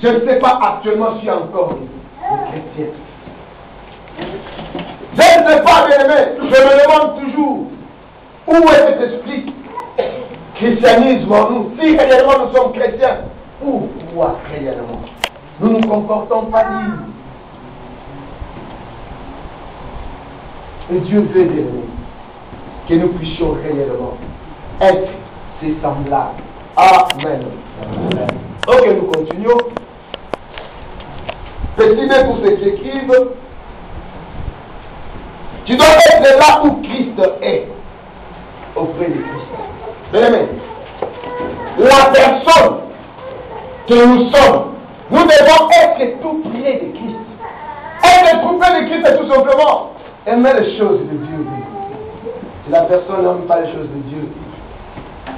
Je ne sais pas actuellement, je suis encore chrétien. Je ne sais pas, bien-aimé, je me demande toujours où est cet esprit christianisme en nous. Si réellement nous sommes chrétiens, pourquoi réellement nous ne nous comportons pas libres? Et Dieu veut, bien-aimé, que nous puissions réellement être ses semblables. Amen. Amen. Ok, nous continuons. Petit B pour ceux qui écrivent. Tu dois être là où Christ est, auprès de Christ. Bien-aimé, la personne que nous sommes, nous devons être tout près de Christ. Être tout près de Christ, c'est tout simplement aimer les choses de Dieu. Si la personne n'aime pas les choses de Dieu,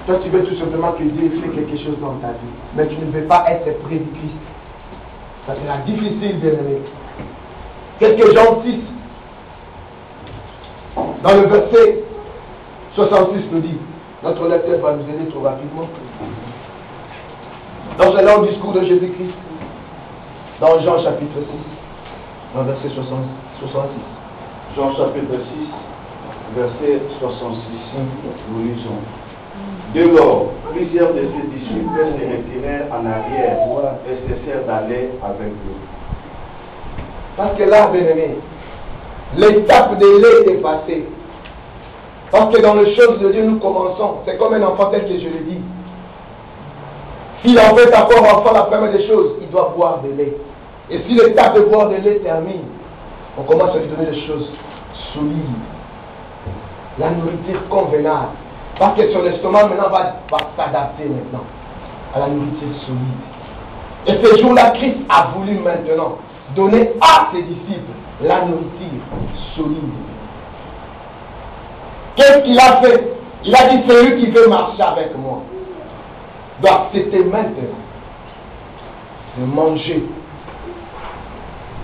toi tu veux tout simplement que Dieu fait quelque chose dans ta vie, mais tu ne veux pas être près de Christ. Ça sera difficile, bien-aimé. Qu'est-ce que Jean 6, dans le verset 66 nous dit? Notre lecteur va nous aider trop rapidement. Dans ce long discours de Jésus-Christ, dans Jean chapitre 6, dans le verset 66. Jean chapitre 6, verset 66, nous lisons. Dès lors, plusieurs de ses disciples se retirèrent en arrière et cessèrent d'aller avec lui. Parce que là, bien-aimé, l'étape de lait est passée. Parce que dans les choses de Dieu, nous commençons. C'est comme un enfant tel que je l'ai dit. S'il en fait encore enfant, la première des choses, il doit boire de lait. Et si l'étape de boire de lait termine, on commence à lui donner des choses solides. La nourriture convenable. Parce que son estomac maintenant va s'adapter maintenant à la nourriture solide. Et ce jour-là, Christ a voulu maintenant donner à ses disciples la nourriture solide. Qu'est-ce qu'il a fait? Il a dit, celui qui veut marcher avec moi doit accepter maintenant de manger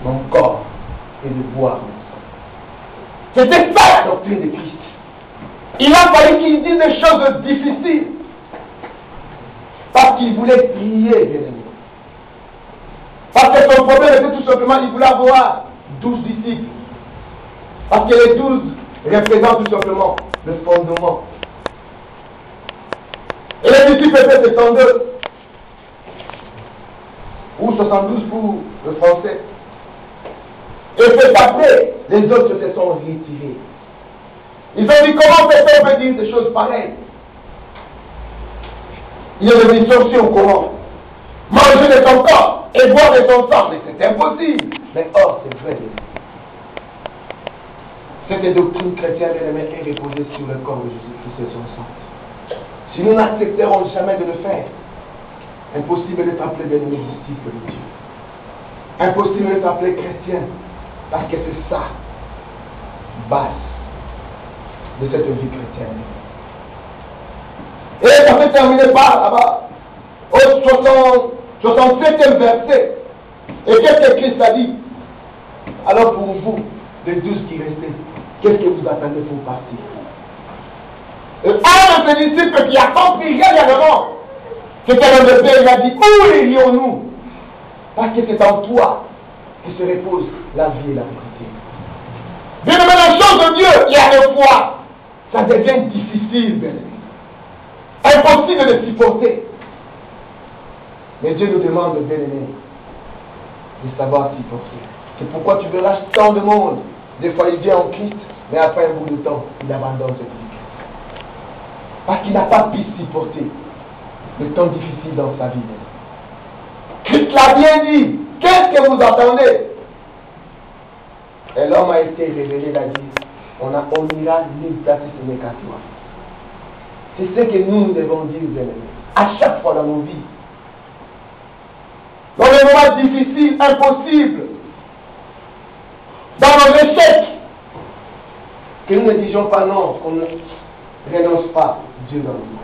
mon corps et de boire mon sang. C'était ça la doctrine de Christ. Il a fallu qu'il dise des choses difficiles parce qu'il voulait prier, bien aimé. Parce que son problème était tout simplement qu'il voulait avoir 12 disciples. Parce que les 12 représentent tout simplement le fondement. Et les disciples étaient 62 ou 72 pour le français. Et c'est après, les autres se sont retirés. Ils ont dit, comment peut-on peut dire des choses pareilles? Il est devenu sorcier ou comment? Manger de son corps et boire de son sang, mais c'est impossible. Mais or, c'est vrai. Cette doctrine chrétienne est reposée sur le corps de Jésus-Christ et son sang. Si nous n'accepterons jamais de le faire, impossible d'être appelé bien-aimé disciple de Dieu. Impossible d'être appelé chrétien, parce que c'est ça, base de cette vie chrétienne. Et ça s'est terminé par là-bas, au 67e verset. Et qu'est-ce que Christ a dit? Alors pour vous, les 12 qui restaient, qu'est-ce que vous attendez pour partir? Et un de ces disciples qui a compris réellement, c'était le Père, il a dit, où irions-nous? Parce que c'est en toi que se repose la vie et la vérité. Bien aimé, la chose de Dieu, il y a des fois, ça devient difficile, bien aimé. Impossible de supporter. Mais Dieu nous demande, bien aimé, de savoir supporter. C'est pourquoi tu verras tant de monde. Des fois, il vient en Christ, mais après un bout de temps, il abandonne cette vie. Parce qu'il n'a pas pu supporter le temps difficile dans sa vie. Christ l'a bien dit. Qu'est-ce que vous attendez? Et l'homme a été révélé, il a dit, on ira nulle part si ce n'est qu'à toi. C'est ce que nous devons dire, bien aimés, à chaque fois dans nos vies. Dans les moments difficiles, impossibles, dans nos échecs, que nous ne disions pas non, qu'on ne renonce pas Dieu dans nous.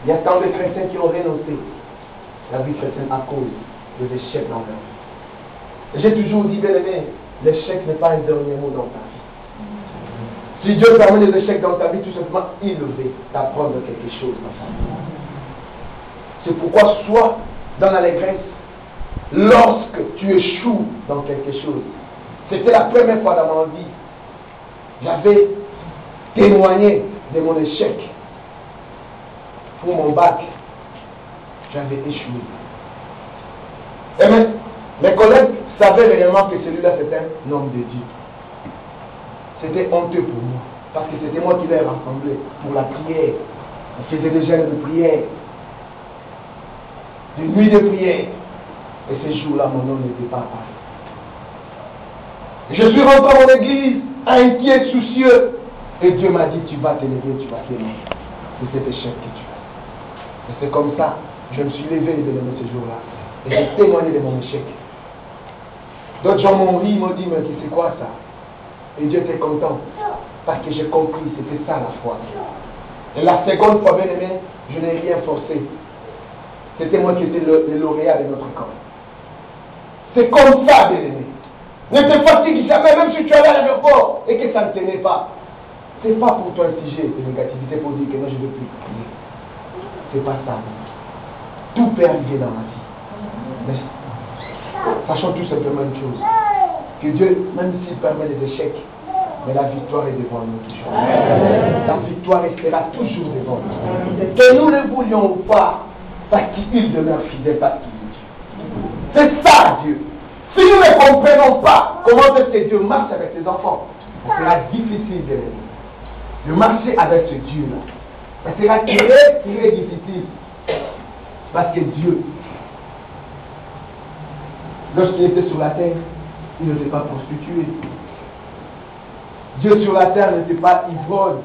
Il y a tant de chrétiens qui ont renoncé la vie chrétienne à cause des échecs dans leur vie. J'ai toujours dit, bien aimé, l'échec n'est pas un dernier mot dans ta vie. Si Dieu permet des échecs dans ta vie, tout simplement, il veut t'apprendre quelque chose dans ta vie. C'est pourquoi sois dans l'allégresse lorsque tu échoues dans quelque chose. C'était la première fois dans ma vie. J'avais témoigné de mon échec. Pour mon bac, j'avais échoué. Et mes collègues savaient réellement que celui-là c'était un homme de Dieu. C'était honteux pour moi. Parce que c'était moi qui l'ai rassemblé pour la prière. On faisait des jeûnes de prière. Des nuits de prière. Et ce jour-là, mon nom n'était pas apparu. Je suis rentré à mon église, inquiet, soucieux. Et Dieu m'a dit, tu vas te lever, tu vas t'aimer. C'est cet échec que tu as. Et c'est comme ça, je me suis levé de l'aimer ce jour-là. Et j'ai témoigné de mon échec. D'autres gens m'ont ri, m'ont dit, mais c'est quoi ça? Et Dieu était content. Parce que j'ai compris, c'était ça la foi. Et la seconde fois, bien aimé, je n'ai rien forcé. C'était moi qui étais le lauréat de notre camp. C'est comme ça, bien aimé. Ne te fatigue jamais, même si tu es allé à l'aéroport et que ça ne tenait pas. C'est pas pour toi insiger de négativité pour dire que non, je ne veux plus prier. C'est pas ça. Tout peut arriver dans ma vie. Mais sachons tout simplement une chose. Que Dieu, même s'il permet des échecs, mais la victoire est devant nous toujours. La victoire restera toujours devant nous. Que nous le voulions ou pas, parce qu'il demeure fidèle, parce qu'il est Dieu. C'est ça Dieu. Si nous ne comprenons pas comment est-ce que Dieu marche avec ses enfants, ça sera difficile de marcher avec ce Dieu-là. Ça sera très difficile. Parce que Dieu, lorsqu'il était sur la terre, il n'était pas prostitué. Dieu sur la terre n'était pas ivrogne.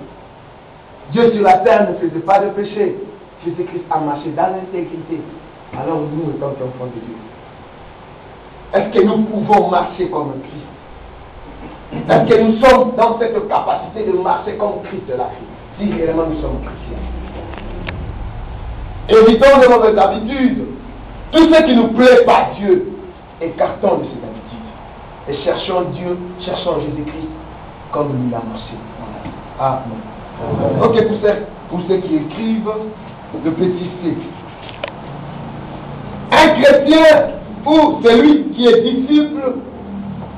Dieu sur la terre ne faisait pas de péché. Jésus-Christ a marché dans l'intégrité. Alors nous, étant enfants de Dieu, est-ce que nous pouvons marcher comme Christ? Est-ce que nous sommes dans cette capacité de marcher comme Christ l'a fait? Si réellement nous sommes chrétiens. Évitons de mauvaises habitudes. Tout ce qui ne nous plaît pas Dieu, écartons de ces habitudes. Et cherchons Dieu, cherchons Jésus-Christ comme il a marché. Amen. Ok, pour ceux qui écrivent, le petit C. Un chrétien ou celui qui est disciple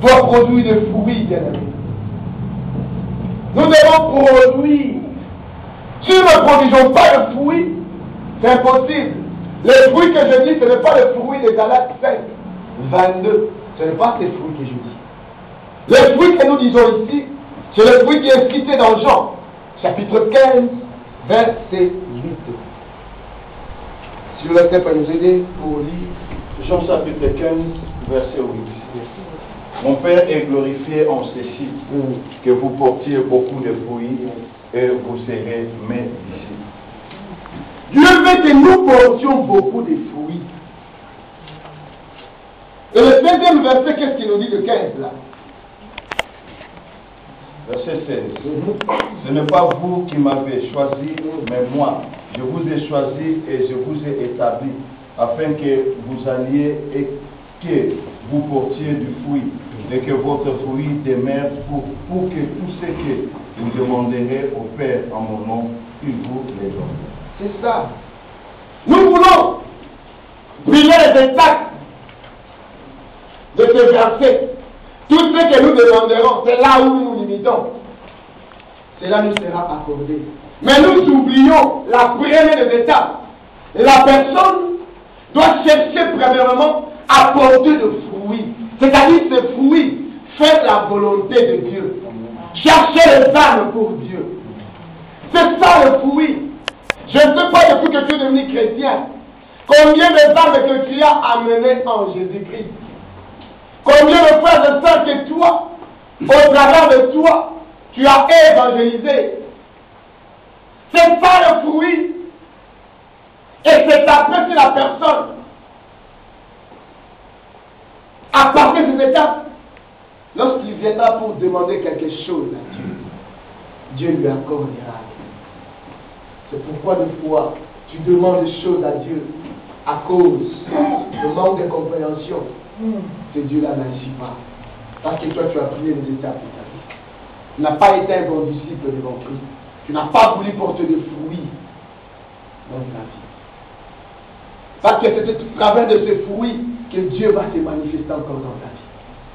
doit produire des fruits, bien-aimés. Nous devons produire. Si nous ne produisons pas de fruits, c'est impossible. Les fruits que je dis, ce n'est pas les fruits des Galates 5, 22. Ce n'est pas ces fruits que je dis. Les fruits que nous disons ici, c'est le fruit qui est cité dans Jean, chapitre 15, verset 8. Si le lecteur peut nous aider pour lire. Jean chapitre 15, verset 8. Mon Père est glorifié en ceci, que vous portiez beaucoup de fruits et vous serez mes disciples. Dieu veut que nous portions beaucoup de fruits. Et le 16e verset, qu'est-ce qu'il nous dit de 15 là? Verset 16. Ce n'est pas vous qui m'avez choisi, mais moi. Je vous ai choisi et je vous ai établi, afin que vous alliez et que vous portiez du fruit, et que votre fruit demeure pour que tout ce que vous demanderez au Père en mon nom, il vous les donne. C'est ça. Nous voulons briller les étapes de ce verset. Tout ce que nous demanderons, c'est là où nous nous limitons. Cela nous sera accordé. Mais nous oublions la première des étapes. La personne doit chercher premièrement à porter de fruits. C'est-à-dire ce fruit, faire la volonté de Dieu. Chercher les âmes pour Dieu. C'est ça le fruit. Je ne sais pas depuis que tu es devenu chrétien, combien de âmes que tu as amenées en Jésus-Christ. Combien de frères et sœurs que toi, au travers de toi, tu as évangélisé. C'est ça le fruit. Et c'est après que la personne, à partir de cette étape, lorsqu'il viendra pour demander quelque chose à Dieu, Dieu lui accordera. C'est pourquoi des fois, tu demandes des choses à Dieu à cause de manque de compréhension. Que Dieu là n'agit pas. Parce que toi, tu as prié les étapes de ta vie. Tu n'as pas été un bon disciple devant Christ. Tu n'as pas voulu porter de fruits dans ta vie. Parce que c'est au travers de ces fruits que Dieu va se manifester encore dans ta vie.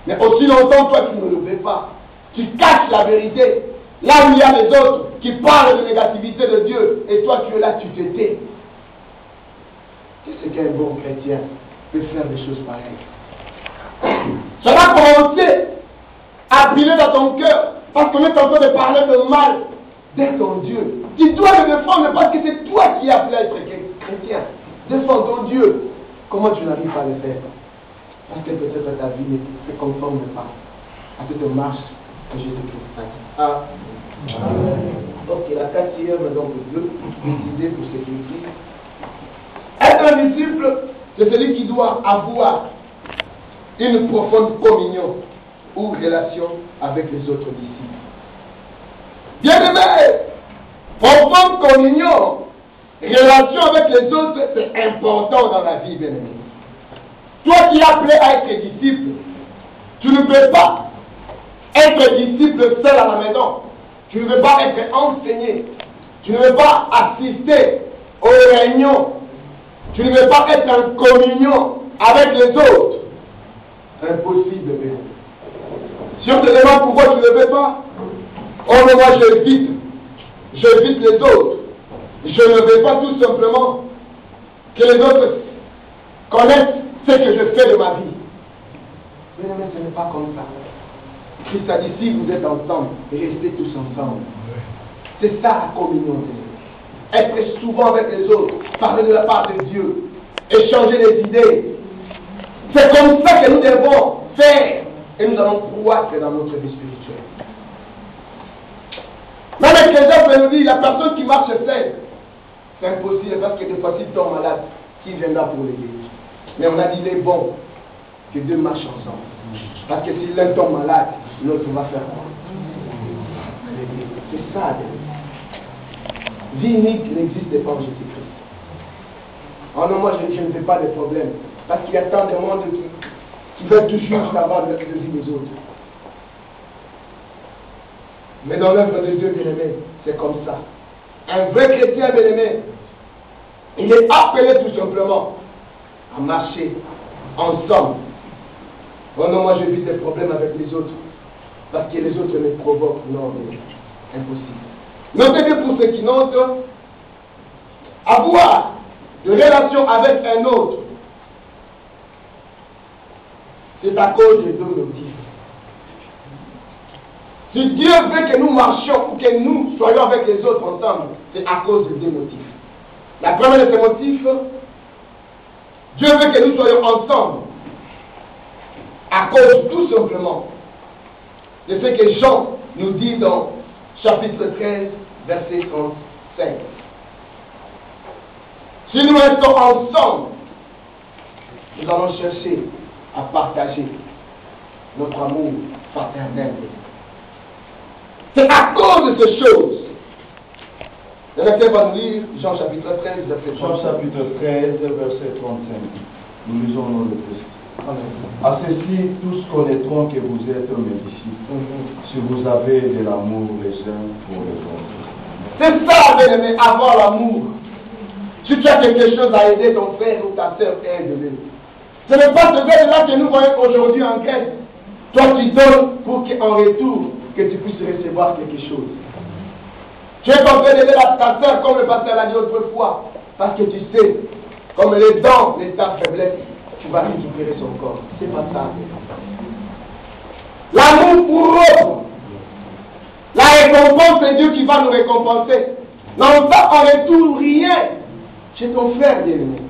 Mais aussi longtemps, toi, tu ne le fais pas. Tu caches la vérité. Là où il y a les autres qui parlent de négativité de Dieu, et toi, tu es là, tu te tais. Qu'est-ce qu'un bon chrétien peut faire des choses pareilles? Ça va commencer à brûler dans ton cœur, parce qu'on est en train de parler de mal de ton Dieu. Tu dois le défendre parce que c'est toi qui as appelé à être chrétien. Défends ton Dieu. Comment tu n'arrives pas à le faire? Parce que peut-être ta vie ne se conforme pas à cette marche que Jésus-Christ a dit. Ok, la quatrième, donc, l'idée pour ce qui dit. Être un disciple, c'est celui qui doit avoir une profonde communion ou relation avec les autres disciples. Bien-aimé, profonde communion, relation avec les autres, c'est important dans la vie, bien-aimé. Toi qui es appelé à être disciple, tu ne peux pas être disciple seul à la maison. Tu ne veux pas être enseigné. Tu ne veux pas assister aux réunions. Tu ne veux pas être en communion avec les autres. Impossible, bien. Si on te demande pourquoi tu ne le fais pas, oh mais moi j'évite les autres. Je ne veux pas tout simplement que les autres connaissent ce que je fais de ma vie. Mais ce n'est pas comme ça. Christ a dit, si vous êtes ensemble, restez tous ensemble. C'est ça la communion. Être souvent avec les autres, parler de la part de Dieu, échanger des idées. C'est comme ça que nous devons faire et nous allons croître dans notre vie spirituelle. Même les chrétiens peuvent nous dire, la personne qui marche seule, c'est impossible parce que des fois s'il tombe malade, qui viendra pour l'aider? Mais on a dit, il est bon que deux marchent ensemble. Parce que si l'un tombe malade, l'autre va faire quoi? C'est ça. Vie unique n'existe pas en Jésus-Christ. Oh non, moi je ne fais pas de problème. Parce qu'il y a tant de monde qui veulent toujours savoir de la vie des autres. Mais dans l'œuvre de Dieu, bien-aimé, c'est comme ça. Un vrai chrétien, bien-aimé, il est appelé tout simplement à marcher ensemble. Oh non, moi je vis des problèmes avec les autres. Parce que les autres me provoquent. Non, mais impossible. Notez bien pour ceux qui notent, avoir de relation avec un autre, c'est à cause de deux motifs. Si Dieu veut que nous marchions ou que nous soyons avec les autres ensemble, c'est à cause de deux motifs. La première de ces motifs, Dieu veut que nous soyons ensemble à cause tout simplement de ce que Jean nous dit dans chapitre 13, verset 35. Si nous restons ensemble, nous allons chercher à partager notre amour fraternel. C'est à cause de ces choses. Le lecteur va nous lire Jean chapitre 13, verset 35. Jean chapitre 13, verset 35. Nous lisons dans le texte. À ceci, tous connaîtront que vous êtes mes disciples, si vous avez de l'amour les uns pour les autres. C'est ça, bien-aimé, avoir l'amour. Si tu as quelque chose à aider ton frère ou ta soeur, aide-le. Ce n'est pas ce verre-là que nous voyons aujourd'hui en Grèce. Toi, tu donnes pour qu'en retour, que tu puisses recevoir quelque chose. Tu es en train d'aider ta soeur comme le pasteur l'a dit autrefois. Parce que tu sais, comme les dents, les ta faiblesse, tu vas récupérer son corps. C'est pas ça. L'amour pour l'autre. La récompense, c'est Dieu qui va nous récompenser. Non, pas en retour rien chez ton frère bien-aimé.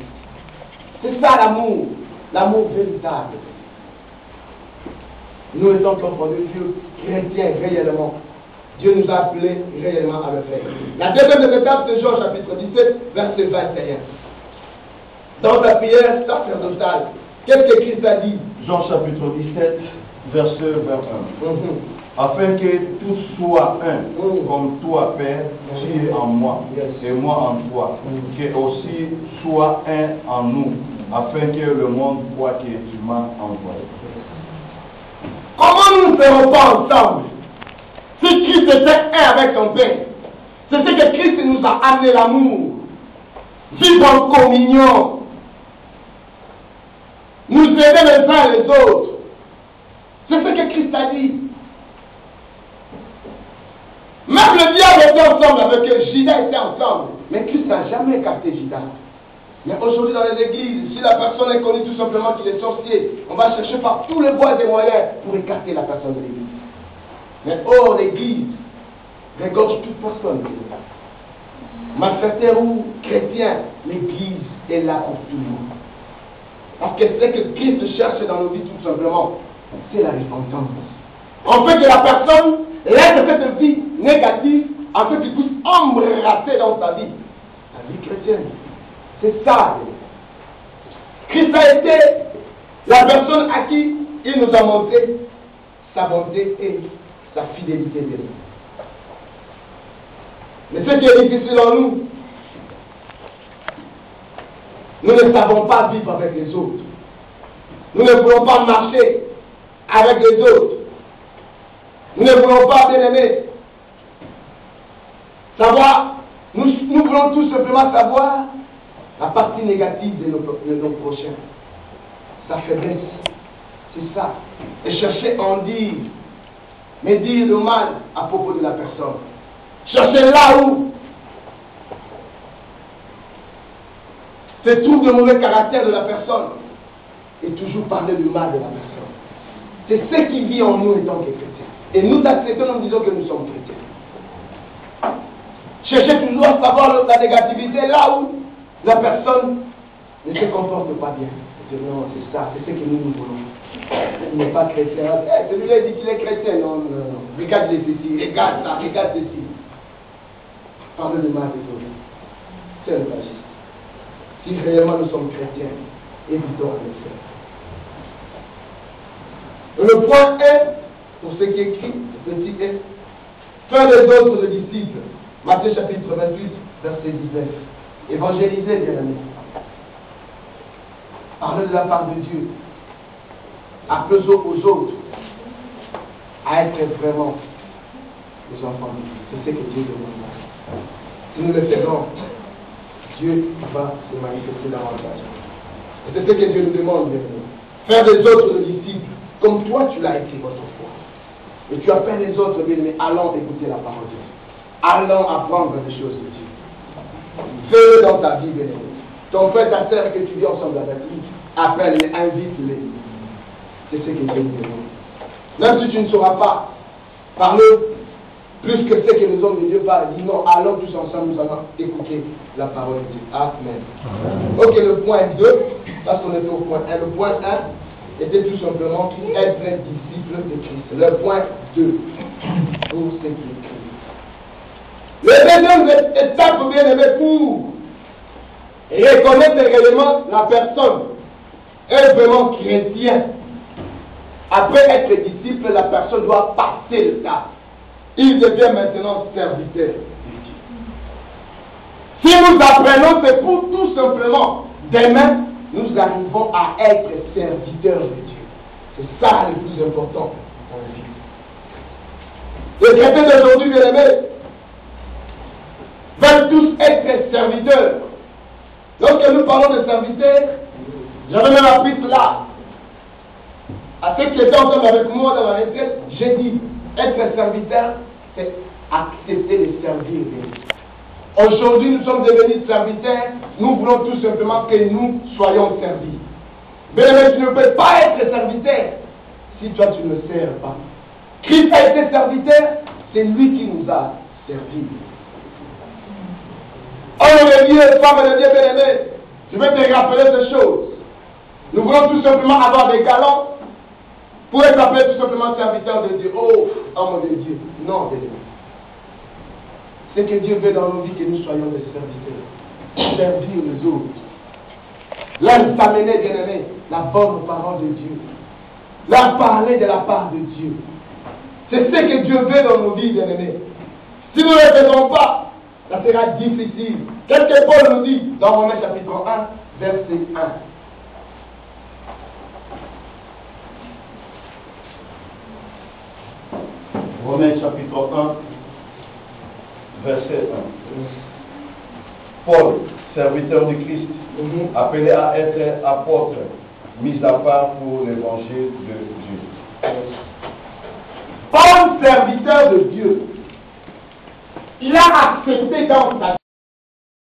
C'est ça l'amour. L'amour véritable. Nous étant enfants de Dieu, chrétiens réellement. Dieu nous a appelés réellement à le faire. La deuxième étape de Jean chapitre 17, verset 21. Dans la prière sacerdotale, qu'est-ce que Christ a dit? Jean chapitre 17, verset 21. Afin que tous soient un, comme toi, Père, tu es en moi, et moi en toi, que aussi soit un en nous, afin que le monde voit que tu m'as envoyé. Comment nous ne serons pas ensemble? Si Christ était un avec son Père, c'est ce que Christ nous a amené l'amour. Vivre en communion. nous aider les uns les autres. C'est ce que Christ a dit. Même le diable était ensemble avec eux, Judas était ensemble. Mais Christ n'a jamais écarté Judas. Mais aujourd'hui dans les églises, si la personne est connue tout simplement qu'il est sorcier, on va chercher par tous les voies et moyens pour écarter la personne de l'église. Mais or, l'église regorge toute personne. Malfaiteur ou chrétien, l'église est là pour tout le monde. Parce que c'est que Christ cherche dans nos vies tout simplement, c'est la repentance. On fait que la personne laisse cette vie négative afin qu'il puisse embrasser dans sa vie la vie chrétienne. C'est ça. Christ a été la personne à qui il nous a montré sa bonté et sa fidélité de lui. Mais ce qui est difficile en nous, nous ne savons pas vivre avec les autres. Nous ne voulons pas marcher avec les autres. Nous ne voulons pas, bien aimer, savoir, nous voulons tout simplement savoir la partie négative de nos prochains. Sa faiblesse. C'est ça. Et chercher à en dire, mais dire le mal à propos de la personne. Chercher là où se trouve le mauvais caractère de la personne et toujours parler du mal de la personne. C'est ce qui vit en nous étant que chrétiens. Et nous acceptons, nous disons que nous sommes chrétiens. Chercher toujours à savoir la négativité là où la personne ne se comporte pas bien. Non, c'est ça, c'est ce que nous voulons. Il n'est pas chrétien. Celui-là dit qu'il est chrétien. Non, non, non. Regarde ceci, regarde ça, regarde ceci. Parle de mal des autres. C'est le pas juste. Si réellement nous sommes chrétiens, évitons à le faire. Le point 1, pour ce qui est écrit, petit 1, faire des autres les disciples. Matthieu chapitre 28, verset 19. Évangéliser, bien aimé. Parler de la part de Dieu. Appeler aux autres à être vraiment les enfants de Dieu. C'est ce que Dieu demande. Si nous le faisons, Dieu va se manifester davantage. Et c'est ce que Dieu nous demande, bien aimé. Faire des autres les disciples, comme toi tu l'as été autrefois. Et tu appelles les autres, bien aimé, allons écouter la parole de Dieu. Allons apprendre des choses de Dieu. Fais-le dans ta vie, bien aimé. Ton frère, ta sœur que tu vis ensemble avec lui, appelle-les, invite-les. C'est ce que Dieu nous demande. Même si tu ne sauras pas parler plus que ce que les hommes de Dieu parlent, dis non, allons tous ensemble, nous allons écouter la parole de Dieu. Amen. Ok, le point 2, parce qu'on était au point 1. Le point 1 était tout simplement être disciple de Christ. Le point 2, pour ce qui est écrit. Le deuxième étape, bien aimé, pour reconnaître réellement la personne est vraiment chrétien. Après être disciple, la personne doit passer le cap. Il devient maintenant serviteur. Si nous apprenons, c'est pour tout simplement, demain, nous arrivons à être serviteurs de Dieu. C'est ça le plus important dans la vie. Les chrétiens d'aujourd'hui, bien aimés, veulent tous être serviteurs. Lorsque nous parlons de serviteurs, j'avais même appris là. À ceux qui étaient ensemble avec moi dans la retraite, j'ai dit, être serviteur, c'est accepter de servir. Aujourd'hui, nous sommes devenus serviteurs, nous voulons tout simplement que nous soyons servis. Mais tu ne peux pas être serviteur si toi tu ne sers pas. Christ a été serviteur, c'est lui qui nous a servis. Homme de Dieu, femme de Dieu bien-aimée, je vais te rappeler ces choses. Nous voulons tout simplement avoir des galons pour être appelés tout simplement serviteurs de Dieu. Oh, homme de Dieu. Non, bien-aimé. C'est que Dieu veut dans nos vies que nous soyons des serviteurs. Servir les autres. Leur t'amener, bien-aimé, la bonne parole de Dieu. Leur parler de la part de Dieu. C'est ce que Dieu veut dans nos vies, bien-aimés. Si nous ne le faisons pas, ça sera difficile. Qu'est-ce que Paul nous dit dans Romains chapitre 1, verset 1. Romains chapitre 1, verset 1. Paul, serviteur du Christ, appelé à être apôtre, mis à part pour l'évangile de Jésus. Homme serviteur de Dieu, il a accepté dans sa